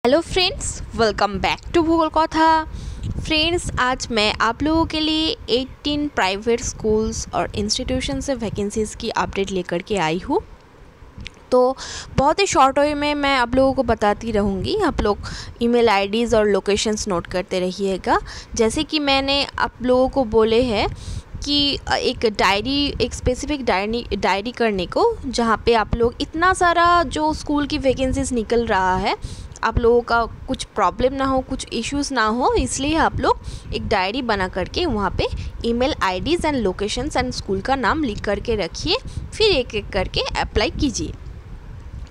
Hello friends, welcome back to Bhugol Katha. Friends, आज मैं आप लोगों के लिए 18 प्राइवेट स्कूल्स और इंस्टीट्यूशन से वैकेंसीज़ की अपडेट लेकर के आई हूँ। तो बहुत ही शॉर्ट वे में मैं आप लोगों को बताती रहूँगी। आप लोग ईमेल आईडीज़ और लोकेशंस नोट करते रहिएगा। जैसे कि मैंने आप लोगों को बोले हैं कि एक स्पेसिफिक डायरी करने को, जहाँ पे आप लोग इतना सारा जो स्कूल की वैकेंसीज निकल रहा है, आप लोगों का कुछ प्रॉब्लम ना हो, कुछ इश्यूज़ ना हो, इसलिए आप लोग एक डायरी बना करके वहाँ पे email IDs and locations and school का नाम लिख करके रखिए, फिर एक एक करके अप्लाई कीजिए।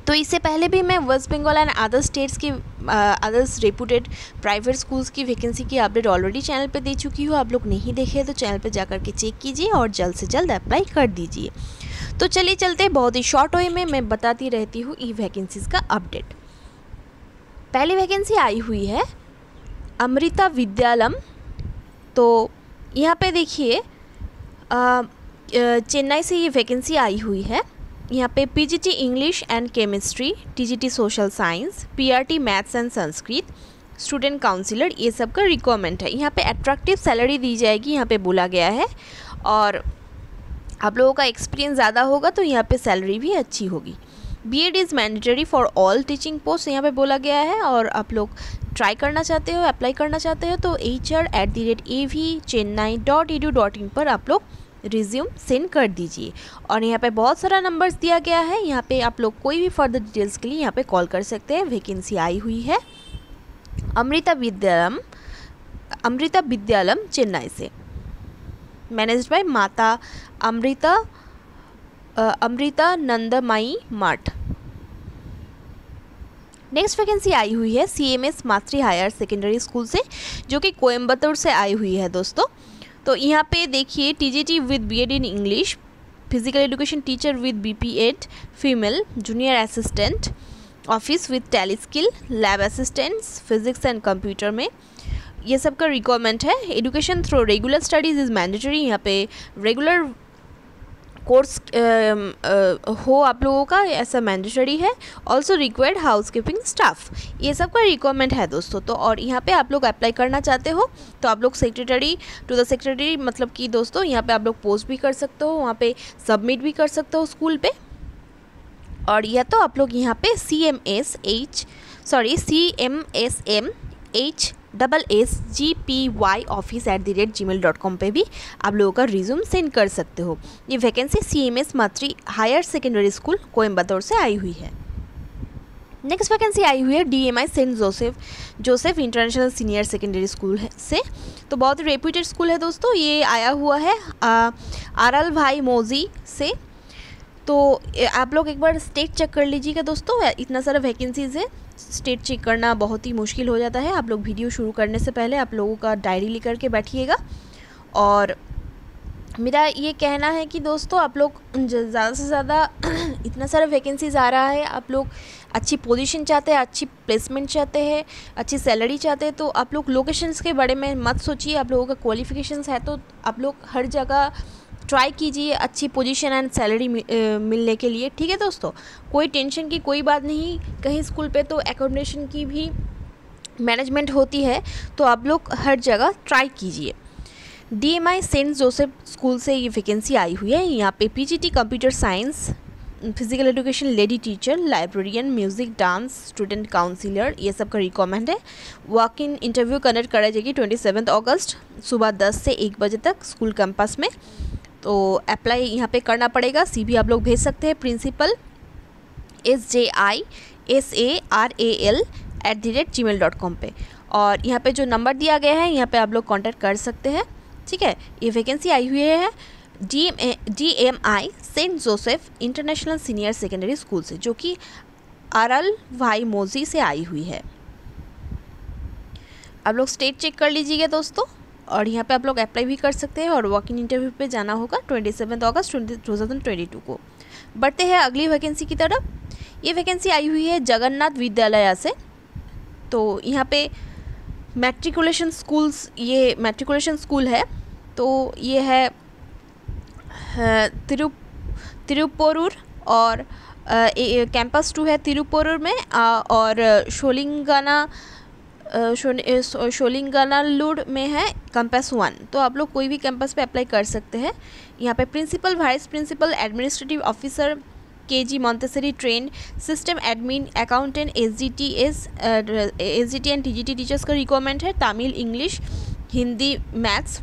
तो इससे पहले भी मैं West Bengal and other states की अदर्स रेपुटेड प्राइवेट स्कूल्स की वैकेंसी की अपडेट ऑलरेडी चैनल पे दे चुकी हूँ। आप लोग नहीं देखे तो चैनल पे जाकर के चेक कीजिए और जल्द से जल्द अप्लाई कर दीजिए। तो चलिए चलते, बहुत ही शॉर्ट वे में मैं बताती रहती हूँ ई वैकेंसीज़ का अपडेट। पहली वैकेंसी आई हुई है अमृता विद्यालम। तो यहाँ पे देखिए चेन्नई से ये वैकेंसी आई हुई है। यहाँ पे PGT English and chemistry, TGT social science, PRT maths and Sanskrit, student counsellor, ये सब का रिक्वायरमेंट है। यहाँ पे अट्रैक्टिव सैलरी दी जाएगी, यहाँ पे बोला गया है। और आप लोगों का एक्सपीरियंस ज़्यादा होगा तो यहाँ पे सैलरी भी अच्छी होगी। BEd is mandatory for all teaching post, यहाँ पे बोला गया है। और आप लोग ट्राई करना चाहते हो, अप्लाई करना चाहते हो तो hr@avchennai.edu.in पर आप लोग रिज्यूम सेंड कर दीजिए। और यहाँ पे बहुत सारा नंबर्स दिया गया है, यहाँ पे आप लोग कोई भी फर्दर डिटेल्स के लिए यहाँ पे कॉल कर सकते हैं। वैकेंसी आई हुई है अमृता विद्यालम चेन्नई से, मैनेज्ड बाय माता अमृता नंदमयी मठ। नेक्स्ट वैकेंसी आई हुई है CMS मातृ हायर सेकेंडरी स्कूल से, जो कि कोयम्बतूर से आई हुई है दोस्तों। तो यहाँ पे देखिए TGT with BEd in English, physical education teacher with BPEd female, junior assistant office with tally skill, lab assistants physics and computer में, ये सब का रिक्वायरमेंट है। Education through regular studies is mandatory, यहाँ पे रेगुलर कोर्स हो आप लोगों का, ऐसा मैंडेटरी है। Also required house keeping staff, ये सब का रिक्वायरमेंट है दोस्तों। तो और यहाँ पे आप लोग अप्लाई करना चाहते हो तो आप लोग सेक्रेटरी मतलब कि दोस्तों यहाँ पे आप लोग पोस्ट भी कर सकते हो, वहाँ पे सबमिट भी कर सकते हो स्कूल पे। और या तो आप लोग यहाँ पे CMSHSSGPY@gmail.com पे भी आप लोगों का रिज्यूम सेंड कर सकते हो। ये वैकेंसी CMS मातृ हायर सेकेंडरी स्कूल कोयम्बतूर से आई हुई है। नेक्स्ट वैकेंसी आई हुई है DMI saint Joseph international senior secondary school से। तो बहुत ही रेप्यूटेड स्कूल है दोस्तों। ये आया हुआ है आरएल भाई मोजी से। तो आप लोग एक बार स्टेट चेक कर लीजिएगा दोस्तों, इतना सारा वैकेंसीज़ है, स्टेट चेक करना बहुत ही मुश्किल हो जाता है। आप लोग वीडियो शुरू करने से पहले आप लोगों का डायरी लेकर के बैठिएगा। और मेरा ये कहना है कि दोस्तों आप लोग ज़्यादा से ज़्यादा इतना सारा वैकेंसीज़ आ रहा है, आप लोग अच्छी पोजीशन चाहते हैं, अच्छी प्लेसमेंट चाहते हैं, अच्छी सैलरी चाहते हैं, तो आप लोग लोकेशंस के बारे में मत सोचिए। आप लोगों का क्वालिफिकेशंस है तो आप लोग हर जगह ट्राई कीजिए अच्छी पोजीशन एंड सैलरी मिलने के लिए, ठीक है दोस्तों। कोई टेंशन की कोई बात नहीं। कहीं स्कूल पे तो एकोमोडेशन की भी मैनेजमेंट होती है, तो आप लोग हर जगह ट्राई कीजिए। DMI सेंट जोसेफ स्कूल से ये वैकेंसी आई हुई है। यहाँ पे PGT computer science, physical education lady teacher, librarian, music, dance, student counsellor, ये सब का रिक्वायरमेंट है। वॉक इन इंटरव्यू कंडक्ट कराई जाएगी 27 अगस्त सुबह 10 से 1 बजे तक स्कूल कैंपस में। तो अप्लाई यहाँ पे करना पड़ेगा। CV आप लोग भेज सकते हैं प्रिंसिपल SJISARAL@gmail.com पे। और यहाँ पे जो नंबर दिया गया है यहाँ पे आप लोग कांटेक्ट कर सकते हैं, ठीक है। ये वैकेंसी आई हुई है DMI saint Joseph international senior secondary school से, जो कि आरएल भाई मोजी से आई हुई है। आप लोग स्टेट चेक कर लीजिएगा दोस्तों। और यहाँ पे आप लोग अप्लाई भी कर सकते हैं और वॉक इन इंटरव्यू पे जाना होगा 27 अगस्त 2022 को। बढ़ते हैं अगली वैकेंसी की तरफ। ये वैकेंसी आई हुई है जगन्नाथ विद्यालय से। तो यहाँ पे मैट्रिकुलेशन स्कूल है। तो ये है तिरुप्पोरूर और कैंपस 2 है तिरुपुर में, और शोलिंगनालूर में है कैंपस 1। तो आप लोग कोई भी कैंपस पे अप्लाई कर सकते हैं। यहाँ पे principal, vice principal, administrative officer, KG Montessori train, system admin, accountant, SDT and TGT teachers का रिक्वायरमेंट है। Tamil, English, Hindi, maths,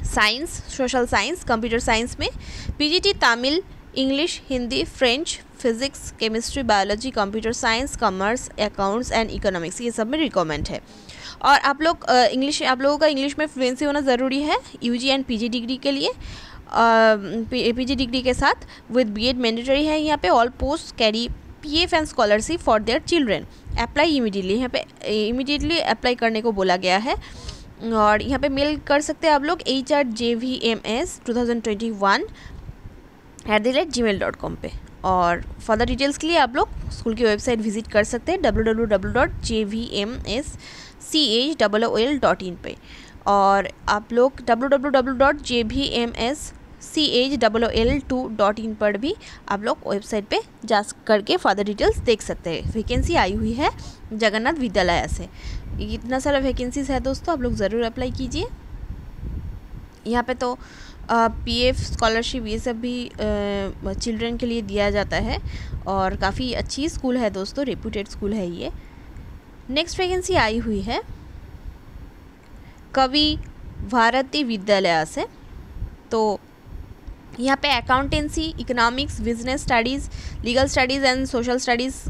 science, social science, computer science में PGT Tamil, English, Hindi, French, physics, chemistry, biology, computer science, commerce, accounts and economics, ये सब में requirement है। और आप लोगों का इंग्लिश में फ्लुएंसी होना ज़रूरी है यूजी एंड पीजी डिग्री के लिए। पीजी डिग्री के साथ विद बीएड मैंडेटरी है। यहाँ पे all post carry PF and scholarship for their children, apply immediately. यहाँ पे इमीडिएटली अप्लाई करने को बोला गया है। और यहाँ पे मेल कर सकते हैं आप लोग hrjvms2021@gmail.com पे। और फर्दर डिटेल्स के लिए आप लोग स्कूल की वेबसाइट विजिट कर सकते हैं www.jvmschol.in पे। और आप लोग www.jvmschol2.in पर भी आप लोग वेबसाइट पे जा करके फर्दर डिटेल्स देख सकते हैं। वैकेंसी आई हुई है जगन्नाथ विद्यालय से। इतना सारा वैकेंसीज है दोस्तों, आप लोग ज़रूर अप्लाई कीजिए। यहाँ पे तो पीएफ स्कॉलरशिप ये सब भी चिल्ड्रन के लिए दिया जाता है। और काफ़ी अच्छी स्कूल है दोस्तों, रेप्यूटेड स्कूल है ये। नेक्स्ट वैकेंसी आई हुई है कवि भारती विद्यालय से। तो यहाँ पे accountancy, economics, business studies, legal studies and social studies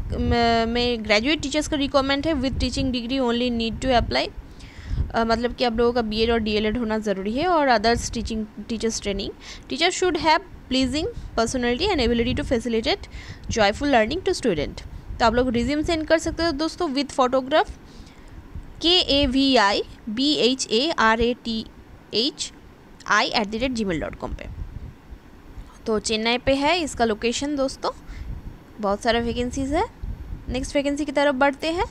में ग्रेजुएट टीचर्स का रिक्वायरमेंट है with teaching degree only need to apply. मतलब कि आप लोगों का बीएड और डीएलएड होना ज़रूरी है। और others teachers training. Teacher should have pleasing personality and ability to facilitate joyful learning to student. तो आप लोग रिज्यूम सेंड कर सकते हो दोस्तों विद फोटोग्राफ KAVIBHARATHI@gmail.com पे। तो चेन्नई पे है इसका लोकेशन दोस्तों। बहुत सारा वैकेंसीज़ है। नेक्स्ट वैकेंसी की तरफ बढ़ते हैं।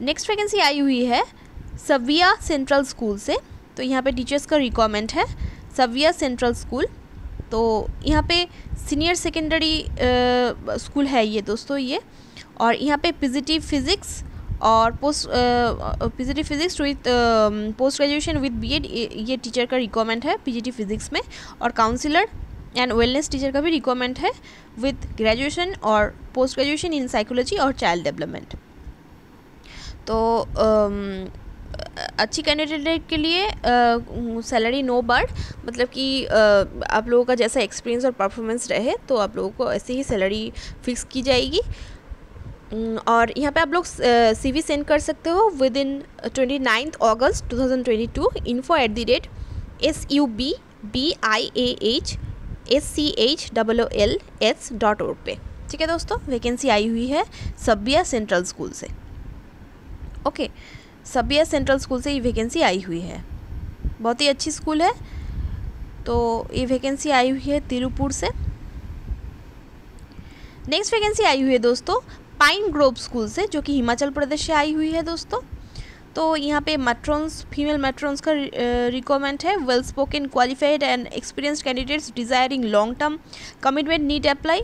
नेक्स्ट वैकेंसी आई हुई है सविया सेंट्रल स्कूल से। तो यहाँ पे टीचर्स का रिक्वायरमेंट है सविया सेंट्रल स्कूल। तो यहाँ पे सीनियर सेकेंडरी स्कूल है ये दोस्तों ये। और यहाँ पे पीजीटी फिज़िक्स और PGT physics with post graduation with BEd ये टीचर का रिक्वायरमेंट है पीजीटी फिज़िक्स में। और काउंसिलर एंड वेलनेस टीचर का भी रिक्वायरमेंट है विद ग्रेजुएशन और पोस्ट ग्रेजुएशन इन साइकोलॉजी और चाइल्ड डेवलपमेंट। तो अच्छी कैंडिडेट के लिए सैलरी नो बर्ड, मतलब कि आप लोगों का जैसा एक्सपीरियंस और परफॉर्मेंस रहे तो आप लोगों को ऐसे ही सैलरी फिक्स की जाएगी। और यहाँ पे आप लोग CV सेंड कर सकते हो विद इन 29 अगस्त 2022 info@subbiahscholls.org पे। ठीक है दोस्तों, वैकेंसी आई हुई है सबिया सेंट्रल स्कूल से। ओके, सबिया सेंट्रल स्कूल से ये वैकेंसी आई हुई है। बहुत ही अच्छी स्कूल है। तो ये वैकेंसी आई हुई है तिरुपुर से। नेक्स्ट वैकेंसी आई हुई है दोस्तों पाइन ग्रोव स्कूल से, जो कि हिमाचल प्रदेश से आई हुई है दोस्तों। तो यहाँ पे मैट्रॉन्स, फीमेल मैट्रॉन्स का रिक्वायरमेंट है। Well spoken, qualified and experienced candidates desiring long term commitment need apply.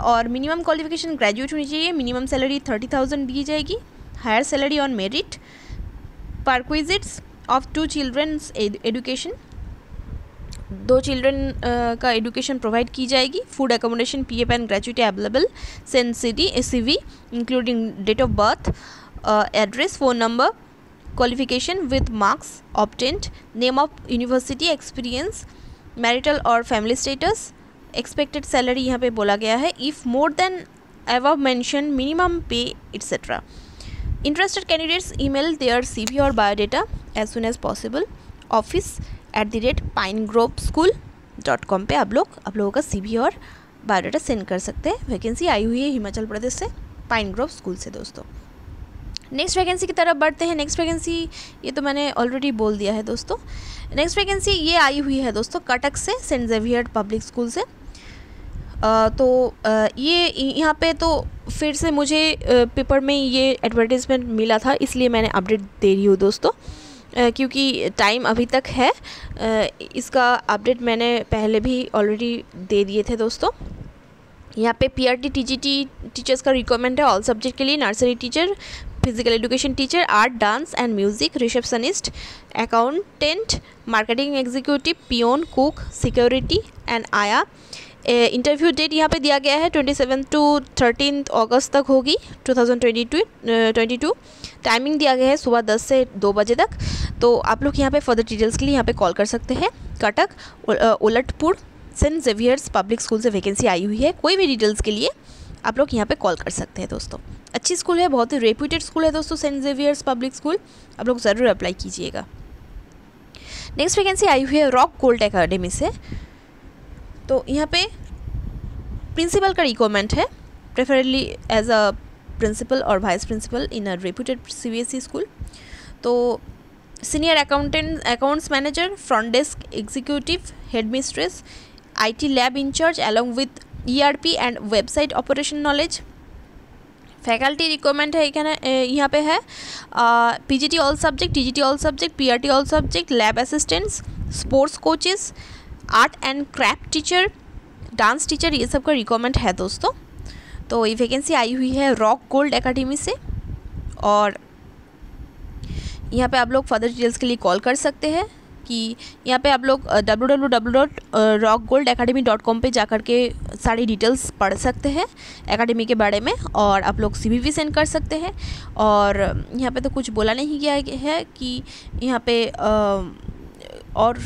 और मिनिमम क्वालिफिकेशन ग्रेजुएट होनी चाहिए। मिनिमम सैलरी 30,000 दी जाएगी। Higher salary on merit. Perquisites of 2 childrens education, 2 children का एजुकेशन प्रोवाइड की जाएगी। Food accommodation PF and gratuity available. Send city CV including date of birth, address, phone number, qualification with marks obtained, name of university, experience, marital और family status, expected salary यहाँ पे बोला गया है। If more than above mentioned minimum पे etc. Interested candidates email their CV और biodata as soon as possible office@pinegroveschool.com पे आप लोगों का CV और बायोडाटा सेंड कर सकते हैं। वैकेंसी आई हुई है हिमाचल प्रदेश से पाइन ग्रोव स्कूल से दोस्तों। नेक्स्ट वैकेंसी की तरफ बढ़ते हैं। नेक्स्ट वैकेंसी ये तो मैंने ऑलरेडी बोल दिया है दोस्तों। नेक्स्ट वैकेंसी ये आई हुई है दोस्तों कटक से, सेंट जेवियर पब्लिक स्कूल से। ये यहाँ पे तो फिर से मुझे पेपर में ये एडवर्टाइजमेंट मिला था, इसलिए मैंने अपडेट दे रही हूँ दोस्तों, क्योंकि टाइम अभी तक है। इसका अपडेट मैंने पहले भी ऑलरेडी दे दिए थे दोस्तों। यहाँ पे PRT TGT टीचर्स का रिक्वायरमेंट है ऑल सब्जेक्ट के लिए, nursery teacher, physical education teacher, art, dance and music, receptionist, accountant, marketing executive, peon, cook, security and ayah. Interview date यहाँ पे दिया गया है 27 to 13 अगस्त तक होगी 2022। टाइमिंग दिया गया है सुबह 10 से 2 बजे तक। तो आप लोग यहाँ पे फर्दर डिटेल्स के लिए यहाँ पे कॉल कर सकते हैं। Cuttack Ulatpur Saint Xavier's public school से वैकेंसी आई हुई है। कोई भी डिटेल्स के लिए आप लोग यहाँ पे कॉल कर सकते हैं दोस्तों। अच्छी स्कूल है, बहुत ही रेप्यूटेड स्कूल है दोस्तों, सेंट जेवियर्स पब्लिक स्कूल। आप लोग ज़रूर अप्लाई कीजिएगा। नेक्स्ट वैकेंसी आई हुई है रॉक गोल्ड एकेडमी से। तो यहाँ पे प्रिंसिपल का रिक्वायरमेंट है, प्रेफरेबली एज अ प्रिंसिपल और vice principal in a reputed CBSE school. तो senior accountant, accounts manager, front desk executive, head mistress, IT lab incharge along with ERP and website operation knowledge. Faculty requirement है यहाँ पे है PGT all subject, TGT all subject, PRT all subject, lab assistants, sports coaches, art and craft teacher, dance teacher, ये सब का requirement है दोस्तों। तो ये वैकेंसी आई हुई है रॉक गोल्ड एकेडमी से। और यहाँ पे आप लोग फर्दर डिटेल्स के लिए कॉल कर सकते हैं कि यहाँ पे आप लोग www.rockgoldacademy.com पे जाकर के सारी डिटेल्स पढ़ सकते हैं एकेडमी के बारे में, और आप लोग CV भी सेंड कर सकते हैं। और यहाँ पे तो कुछ बोला नहीं गया है कि यहाँ पे और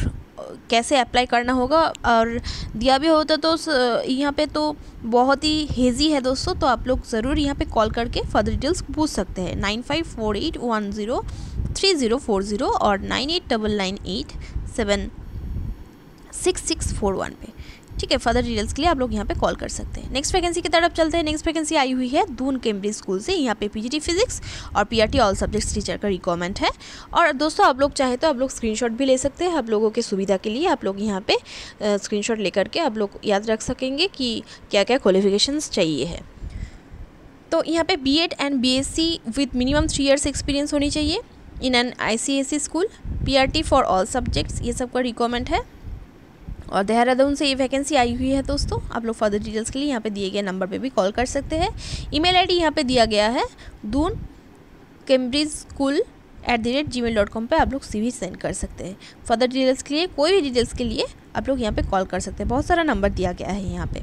कैसे अप्लाई करना होगा, और दिया भी होता तो यहाँ पे तो बहुत ही हेजी है दोस्तों। तो आप लोग ज़रूर यहाँ पे कॉल करके फर्दर डिटेल्स पूछ सकते हैं 9548103040 और 9899876641 पे। ठीक है, फर्दर डिटेल्स के लिए आप लोग यहाँ पे कॉल कर सकते हैं। नेक्स्ट वैकेंसी की तरफ चलते हैं। नेक्स्ट वैकेंसी आई हुई है दून कैम्ब्रिज स्कूल से। यहाँ पे PGT फिजिक्स और PRT ऑल सब्जेक्ट्स टीचर का रिक्वायरमेंट है। और दोस्तों आप लोग चाहे तो आप लोग स्क्रीनशॉट भी ले सकते हैं। आप लोगों के सुविधा के लिए आप लोग यहाँ पे स्क्रीनशॉट लेकर के आप लोग याद रख सकेंगे कि क्या क्या क्वालिफिकेशंस चाहिए है। तो यहाँ पे B.Ed and BSc with minimum 3 years experience होनी चाहिए in an ICSE school, PRT for all subjects, ये सब का रिक्वायरमेंट है। और देहरादून से ये वैकेंसी आई हुई है दोस्तों। आप लोग फर्दर डिटेल्स के लिए यहाँ पे दिए गए नंबर पे भी कॉल कर सकते हैं। ईमेल ID यहाँ पे दिया गया है dunCambridgeschool@gmail.com पे आप लोग CV सेंड कर सकते हैं। फर्दर डिटेल्स के लिए, कोई भी डिटेल्स के लिए आप लोग यहाँ पे कॉल कर सकते हैं। बहुत सारा नंबर दिया गया है यहाँ पे।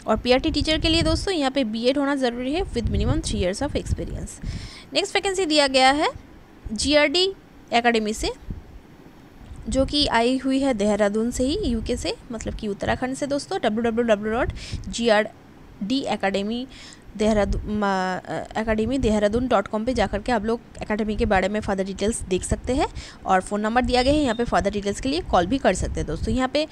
और PRT टीचर के लिए दोस्तों यहाँ पे B.Ed होना ज़रूरी है with minimum 3 years of experience. Next vacancy दिया गया है GRD एकेडमी से, जो कि आई हुई है देहरादून से ही, UK से, मतलब कि उत्तराखंड से दोस्तों। www.grdacademy.com पे जाकर के आप लोग एकेडमी के बारे में फर्दर डिटेल्स देख सकते हैं। और फ़ोन नंबर दिया गया है यहाँ पे, फर्दर डिटेल्स के लिए कॉल भी कर सकते हैं दोस्तों। यहाँ पे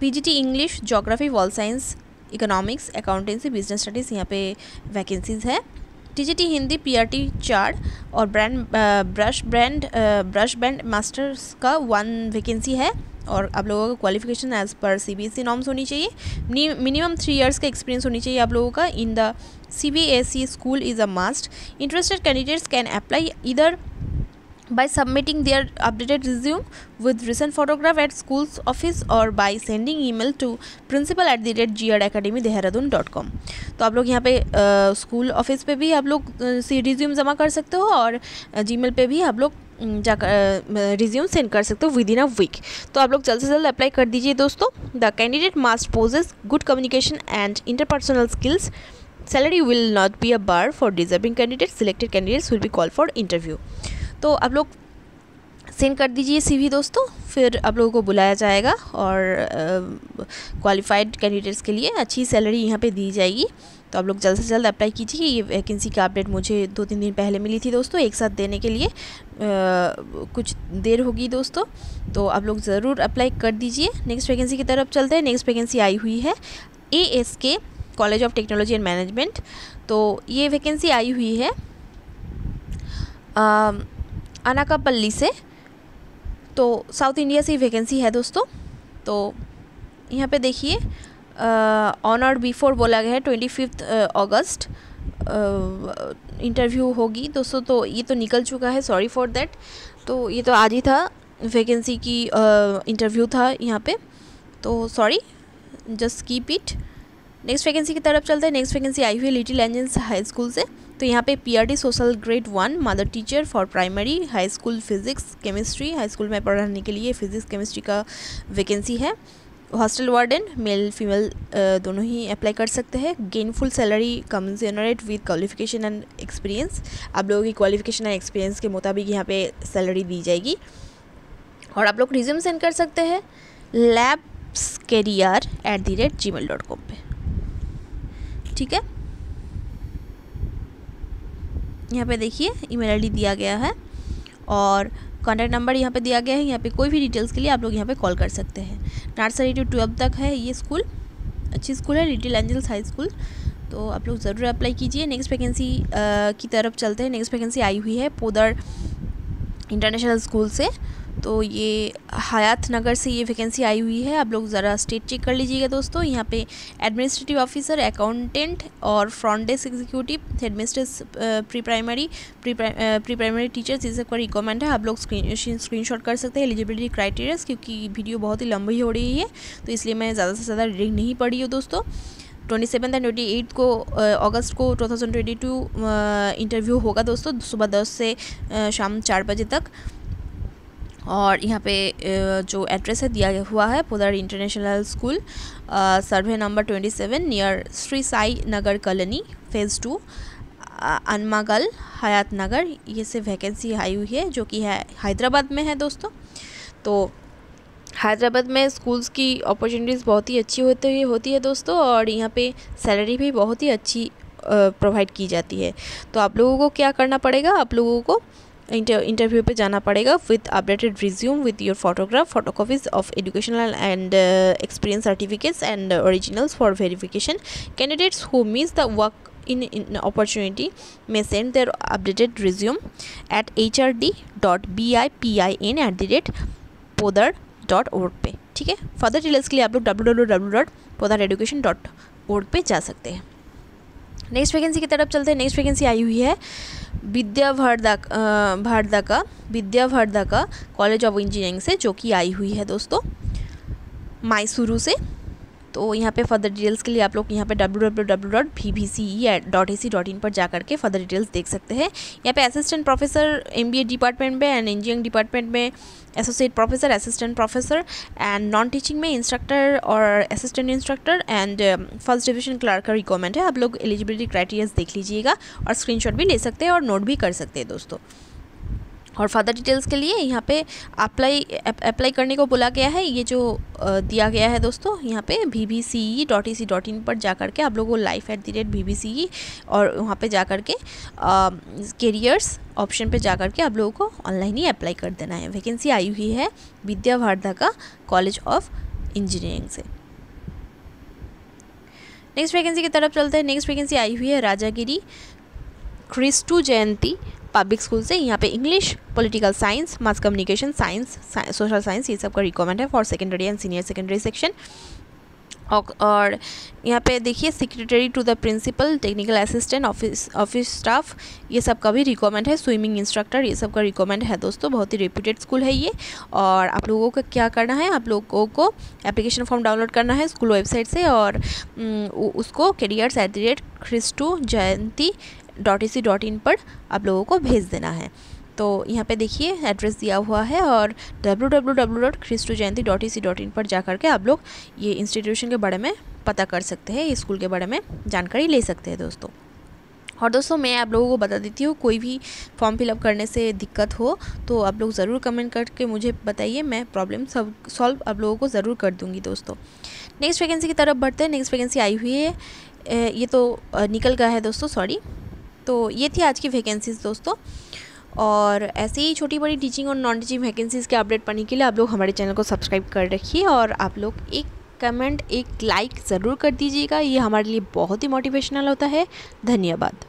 PGT English, geography, wall science, economics, accountancy, business studies यहाँ पे वैकेंसीज़ है। TGT हिंदी, PRT चार्ट और ब्रश बैंड मास्टर्स का 1 वैकेंसी है। और आप लोगों का qualification as per CBSE norms होनी चाहिए। मिनिमम 3 years का एक्सपीरियंस होनी चाहिए आप लोगों का in the CBSE school is a must. Interested candidates can apply either by submitting their updated resume with recent photograph at school's office or by sending email to principal@grdacademy.dehradun.com। तो आप लोग यहाँ पे स्कूल ऑफिस पे भी आप लोग resume जमा कर सकते हो, और Gmail पे भी आप लोग जाकर रिज्यूम सेंड कर सकते हो विद इन अ वीक। तो आप लोग जल्द से जल्द अप्लाई कर दीजिए दोस्तों। The candidate must possess good communication and interpersonal skills. Salary will not be a bar for deserving candidates. Selected candidates will be call for interview. तो आप लोग सेंड कर दीजिए CV दोस्तों, फिर आप लोगों को बुलाया जाएगा। और क्वालिफाइड कैंडिडेट्स के लिए अच्छी सैलरी यहाँ पे दी जाएगी। तो आप लोग जल्द से जल्द अप्लाई कीजिए। ये वैकेंसी का अपडेट मुझे 2-3 दिन पहले मिली थी दोस्तों, एक साथ देने के लिए कुछ देर होगी दोस्तों। तो आप लोग ज़रूर अप्लाई कर दीजिए। नेक्स्ट वैकेंसी की तरफ चलते हैं। नेक्स्ट वैकेंसी आई हुई है ASK college of technology and management. तो ये वैकेंसी आई हुई है अनाकापल्ली से। तो साउथ इंडिया से वैकेंसी है दोस्तों। तो यहाँ पे देखिए ऑन और बिफोर बोला गया है 25 अगस्त इंटरव्यू होगी दोस्तों। तो ये तो निकल चुका है, सॉरी फॉर दैट। तो ये तो आज ही था, वैकेंसी की इंटरव्यू था यहाँ पे, तो sorry, just keep it. Next vacancy की तरफ चलते हैं। नेक्स्ट वैकेंसी आई हुई है लिटिल एंजल्स हाई स्कूल से। तो यहाँ पे PRT social grade 1 mother teacher for primary high school physics chemistry, high school में पढ़ाने के लिए फिजिक्स केमिस्ट्री का वैकेंसी है। हॉस्टल वार्डन मेल फीमेल दोनों ही अप्लाई कर सकते हैं। Gainful salary commensurate with qualification and experience, आप लोगों की क्वालिफिकेशन एंड एक्सपीरियंस के मुताबिक यहाँ पे सैलरी दी जाएगी। और आप लोग रिज्यूम सेंड कर सकते हैं labscareer@gmail.com पे, ठीक है। यहाँ पे देखिए ईमेल आईडी दिया गया है और कॉन्टैक्ट नंबर यहाँ पे दिया गया है। यहाँ पे कोई भी डिटेल्स के लिए आप लोग यहाँ पे कॉल कर सकते हैं। नर्सरी टू 12 तक है ये स्कूल, अच्छी स्कूल है लिटिल एंजल्स हाई स्कूल, तो आप लोग ज़रूर अप्लाई कीजिए। नेक्स्ट वैकेंसी की तरफ चलते हैं। नेक्स्ट वैकेंसी आई हुई है पोदर इंटरनेशनल स्कूल से। तो ये हयात नगर से ये वैकेंसी आई हुई है। आप लोग ज़रा स्टेट चेक कर लीजिएगा दोस्तों। यहाँ पे एडमिनिस्ट्रेटिव ऑफिसर, अकाउंटेंट और front desk executive, headmistress, pre primary teachers, ये सब का रिक्वायरमेंट है। आप लोग स्क्रीनशॉट कर सकते हैं एलिजिबिलिटी क्राइटेरियाज, क्योंकि वीडियो बहुत ही लंबी हो रही है तो इसलिए मैं ज़्यादा से ज़्यादा रीडिंग नहीं पढ़ी हूँ दोस्तों। 27 एंड 28 को अगस्त को 2022 इंटरव्यू होगा दोस्तों, सुबह 10 से शाम 4 बजे तक। और यहाँ पे जो एड्रेस है दिया हुआ है Podar international school, survey number 27 near Shri Sai Nagar colony phase 2 Anmagal Hayat Nagar. ये से वैकेंसी आई हुई है जो कि है हैदराबाद में है दोस्तों। तो हैदराबाद में स्कूल्स की अपॉर्चुनिटीज़ बहुत ही अच्छी होती है दोस्तों, और यहाँ पे सैलरी भी बहुत ही अच्छी प्रोवाइड की जाती है। तो आप लोगों को क्या करना पड़ेगा, आप लोगों को इंटरव्यू पे जाना पड़ेगा with updated resume with your photograph, photocopies of educational and experience certificates and originals for verification. Candidates who miss the work in opportunity may send their updated resume at hrd.bipin@podar.org पे, ठीक है। Further details के लिए आप लोग www.podareducation.org पे जा सकते हैं। नेक्स्ट वैकेंसी की तरफ चलते हैं। नेक्स्ट वैकेंसी आई हुई है विद्या भारदाका कॉलेज ऑफ इंजीनियरिंग से, जो कि आई हुई है दोस्तों मैसूरू से। तो यहाँ पे फर्दर डिटेल्स के लिए आप लोग यहाँ पे www.vbce.ac.in पर जा करके फर्दर डिटेल्स देख सकते हैं। यहाँ पे असिस्टेंट प्रोफेसर MBA डिपार्टमेंट में एंड इंजीनियरिंग डिपार्टमेंट में associate professor, assistant professor and non teaching में इंस्ट्रक्टर और assistant instructor and first division clerk का रिक्वायरमेंट है। आप लोग एलिजिबिलिटी क्राइटेरियाज देख लीजिएगा और स्क्रीनशॉट भी ले सकते हैं और नोट भी कर सकते हैं दोस्तों। और फर्दर डिटेल्स के लिए यहाँ पे अप्लाई करने को बोला गया है। ये जो दिया गया है दोस्तों यहाँ पे vbce.ac.in पर जा करके आप लोगों को life@vbce और वहाँ पे जा करके कैरियर्स ऑप्शन पे जा करके आप लोगों को ऑनलाइन ही अप्लाई कर देना है। वैकेंसी आई हुई है विद्या भारदाका कॉलेज ऑफ इंजीनियरिंग से। नेक्स्ट वैकेंसी की तरफ चलते हैं। नेक्स्ट वैकेंसी आई हुई है राजागिरी क्रिस्टू जयंती पब्लिक स्कूल से। यहाँ पे English, political science, mass communication science, social science, ये सब का रिक्वायरमेंट है for secondary and senior secondary section. और यहाँ पे देखिए secretary to the principal, technical assistant, office staff, ये सब का भी रिक्वायरमेंट है। स्विमिंग इंस्ट्रक्टर, ये सब का रिक्वायरमेंट है दोस्तों। बहुत ही रेप्यूटेड स्कूल है ये। और आप लोगों को क्या करना है, आप लोगों को एप्लीकेशन फॉर्म डाउनलोड करना है स्कूल वेबसाइट से और उसको careers@christujayantI.ac.in पर आप लोगों को भेज देना है। तो यहाँ पे देखिए एड्रेस दिया हुआ है और www.christujayantI.ac.in पर जा करके आप लोग ये इंस्टीट्यूशन के बारे में पता कर सकते हैं, स्कूल के बारे में जानकारी ले सकते हैं दोस्तों। और दोस्तों मैं आप लोगों को बता देती हूँ, कोई भी फॉर्म फिलअप करने से दिक्कत हो तो आप लोग ज़रूर कमेंट करके मुझे बताइए, मैं प्रॉब्लम सब सॉल्व आप लोगों को ज़रूर कर दूँगी दोस्तों। नेक्स्ट वैकेंसी की तरफ बढ़ते हैं। नेक्स्ट वैकेंसी आई हुई है, ये तो निकल गया है दोस्तों, सॉरी। तो ये थी आज की वैकेंसीज़ दोस्तों। और ऐसे ही छोटी बड़ी टीचिंग और नॉन टीचिंग वैकेंसीज़ के अपडेट पाने के लिए आप लोग हमारे चैनल को सब्सक्राइब कर रखिए और आप लोग एक कमेंट, एक लाइक ज़रूर कर दीजिएगा। ये हमारे लिए बहुत ही मोटिवेशनल होता है। धन्यवाद।